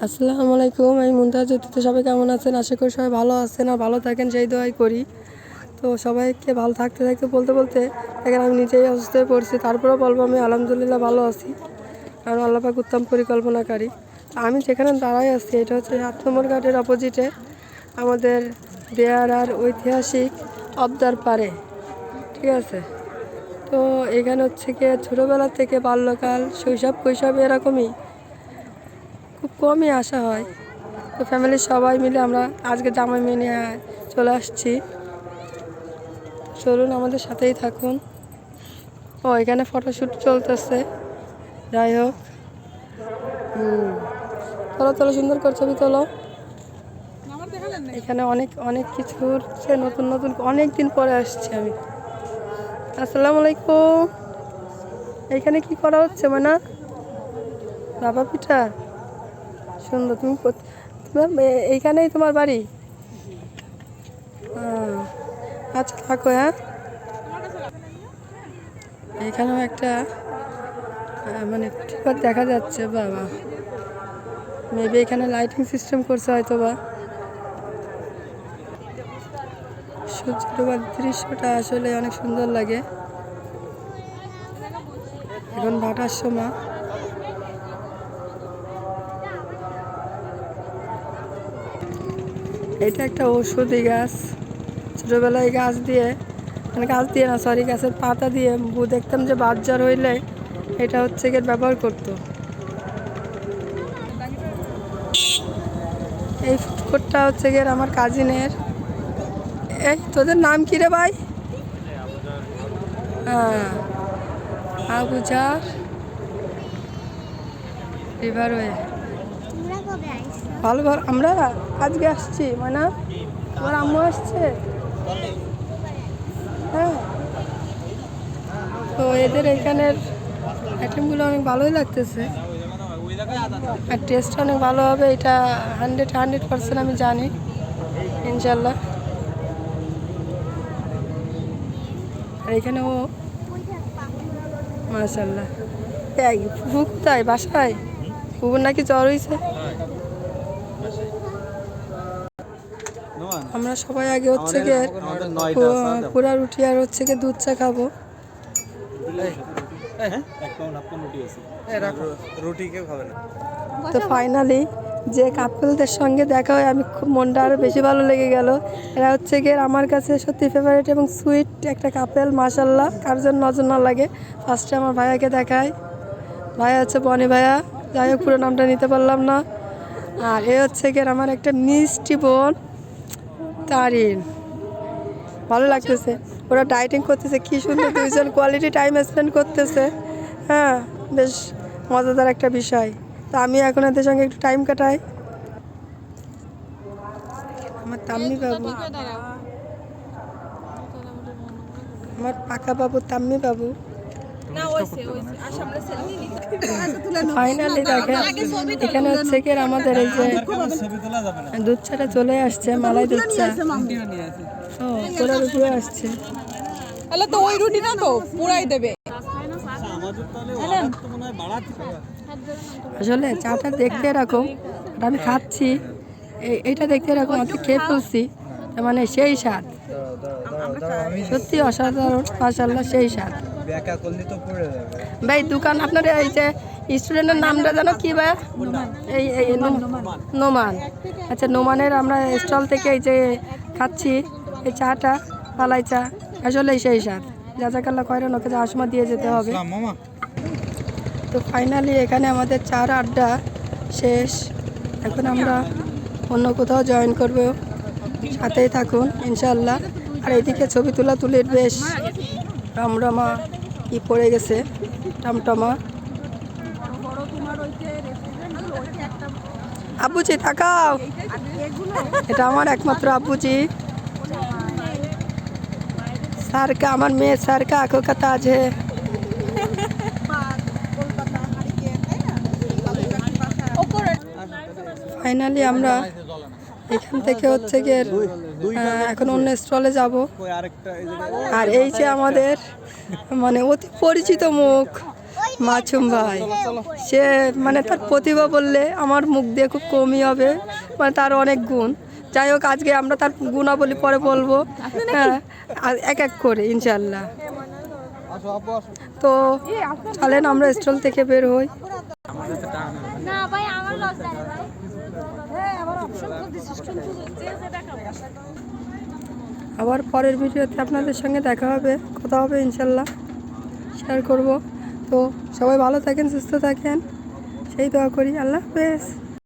আসসালামু আলাইকুম। আমি মুমতাজ জ্যোতিতে। সবাই কেমন আছেন? আশা করি সবাই ভালো আছেন আর ভালো থাকেন, সেই দোয়াই করি। তো সবাইকে ভালো থাকতে বলতে বলতে দেখেন আমি নিজেই অসুস্থ হয়ে পড়ছি। তারপরেও বলবো আমি আলহামদুলিল্লাহ ভালো আছি, কারণ আল্লাহ পাক উত্তম পরিকল্পনাকারী। আমি যেখানে দাঁড়াই আছি এটা হচ্ছে 7 নম্বর ঘাটের অপোজিটে আমাদের বেয়ারার ঐতিহাসিক অবদার পারে, ঠিক আছে? তো এখানে হচ্ছে গিয়ে ছোটোবেলা থেকে বাল্যকাল, শৈশব, কৈশব এরকমই খুব কমই আসা হয়। তো ফ্যামিলির সবাই মিলে আমরা আজকে জামাই মেয়ে নিয়ে চলে আসছি। চলুন আমাদের সাথেই থাকুন। ও এখানে ফটোশ্যুট চলতেছে। যাই হোক, তোলো তোলো, সুন্দর করে ছবি তোলো। এখানে অনেক অনেক কিছু হচ্ছে, নতুন নতুন অনেক দিন পরে আসছি আমি। আসসালামু আলাইকুম। এইখানে কি করা হচ্ছে মানে? বাবা পিঠা, সুন্দর। তুমি এইখানেই তোমার বাড়ি? আচ্ছা থাকো। হ্যাঁ, এখানেও একটা মানে ঠিক দেখা যাচ্ছে। বাবা, মেবি এখানে লাইটিং সিস্টেম করছে হয়তো বা। সূর্য ডোবার দৃশ্যটা আসলে অনেক সুন্দর লাগে। এখন ভাটার সময়। এটা একটা ঔষধি গাছ। ছোটোবেলায় গাছ দিয়ে না, সরি, গাছের পাতা দিয়ে দেখতাম যে বাচ্চার হইলে এটা হচ্ছে গিয়ে ব্যবহার করতো। এই ফুডকোর্টটা হচ্ছে গিয়ে আমার কাজিনের। এই তোদের নাম কি রে ভাই? হ্যাঁ, আবুজার রিভারওয়ে। ভালো ভালো, আমরা আজকে আসছি মানে আমার আম্মু আসছে। হ্যাঁ, তো এদের এখানের আইটেমগুলো অনেক ভালোই লাগতেছে আর টেস্টটা অনেক ভালো হবে, এটা 100% আমি জানি ইনশাল্লাহ। আর এখানেও মাশাল্লাহ। এই ফুফু কোথায়? বাসায়? ফুফুর নাকি জ্বর হয়েছে। আমরা সবাই আগে হচ্ছে গিয়ে পুরা রুটি আর হচ্ছে গিয়ে দুধ চা খাবো। তো ফাইনালি যে কাপলদের সঙ্গে দেখা হয়, আমি খুব মনটা আরও বেশি ভালো লেগে গেল। এরা হচ্ছে গিয়ে আমার কাছে সত্যি ফেভারিট এবং সুইট একটা কাপেল। মাশাল্লাহ, কার জন্য নজর না লাগে। ফার্স্টে আমার ভাইয়াকে দেখায়। ভাইয়া হচ্ছে বনি ভাইয়া, যাই হোক পুরো নামটা নিতে পারলাম না। আর এ হচ্ছে গিয়ে আমার একটা মিষ্টি বোন তারিন। ভালো লাগতেছে, ওরা ডাইটিং করতেছে, কি সুন্দর দুইজন কোয়ালিটি টাইম স্পেন্ড করতেছে। হ্যাঁ, বেশ মজাদার একটা বিষয়। তা আমি এখন এদের সঙ্গে একটু টাইম কাটাই। আমার তাম্মি বাবু, আমার পাকা বাবু তাম্মি বাবু। ফাইনালি দেখেন এখানে হচ্ছে কি আমাদের এই যে দুধ চাটা চলে আসছে, মালাই দুধ চা। ও, পুরো রুটি আসছে। তো ওই রুটি না তো পুরাই দেবে। আসলে চাটা দেখতে এরকম, আমি খাচ্ছি এইটা দেখতে এরকম, আমি খেয়ে ফেলছি, মানে সেই স্বাদ, সত্যি অসাধারণ। মাশাআল্লাহ, সেই স্বাদ। ভাই দোকান আপনার এই যে স্টুডেন্টের নামটা জানো কি ভাই? এই নোমান। আচ্ছা, নোমানের আমরা স্টল থেকে এই যে খাচ্ছি এই চাটা, মালাই চা, আসলে সেই স্বাদ। জাজাকাল্লাহ খয়রান, ওকে যে আসমা দিয়ে যেতে হবে। তো ফাইনালি এখানে আমাদের চার আড্ডা শেষ। এখন আমরা অন্য কোথাও জয়েন করব, সাথেই থাকুন ইনশাল্লাহ। আর এইদিকে ছবি তুলির বেশ রমরমা কি পড়ে গেছে, টমটমা। আব্বুজি তাকাও, এটা আমার একমাত্র আব্বুজি। স্যার কা, আমার মেয়ে স্যার কা আঁখোं का ताज है। ফাইনালি আমরা এখান থেকে হচ্ছে গিয়ে এখন অন্য স্টলে যাব। আর এই যে আমাদের মানে অতি পরিচিত মুখ, মাছুম ভাই সে মানে তার প্রতিভা বললে আমার মুখ দিয়ে খুব কমই হবে, মানে তার অনেক গুণ। যাই হোক, আজকে আমরা তার গুণাবলী পরে বলবো, হ্যাঁ, আর এক এক করে ইনশাল্লাহ। তো চলেন আমরা স্টল থেকে বের হই। না ভাই আমার লস যায় ভাই। হ্যাঁ আমার অপশন তো দিছিস কিন্তু যে দেখাবো। আবার পরের ভিডিওতে আপনাদের সঙ্গে দেখা হবে, কথা হবে ইনশাল্লাহ, শেয়ার করব। তো সবাই ভালো থাকেন, সুস্থ থাকেন, সেই দোয়া করি। আল্লাহ হাফেজ।